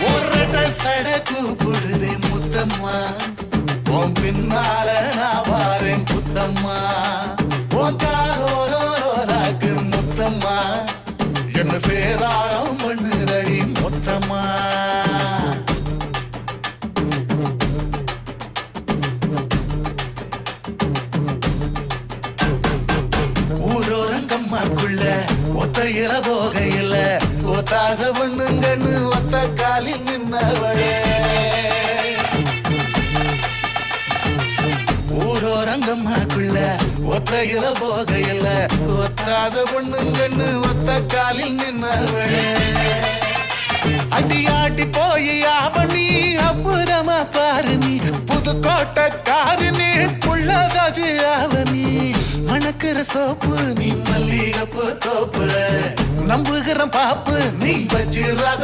ஒரு சட கூப்பிடுதே முத்தம்மா உன் பின்னால நான் வாரேன் புத்தம்மா உன் காலோராக்கு முத்தம்மா என்ன சேதாரம் பண்ணுதடி முத்தம்மா ஊரோரங்கம்மாக்குள்ள ஒத்தையில போகையில ஒத்தாச பண்ணுங்கன்னு ஒத்த காலில் நின்னவளே ஊரோரங்கம்மாக்குள்ள ஒத்தையில போகையில ஒத்தாச பண்ணுங்கன்னு ஒத்த காலில் நின்னவளே அடியாட்டி போய் அவனி அப்புறமா பாரு நீ புதுக்கோட்டக்காரு நீ புள்ளதாச்சு அவனி மணக்கிற சோப்பு நீ மல்லிகப்பு தோப்பு நம்புகிற பாப்பு நீ வச்சு ரக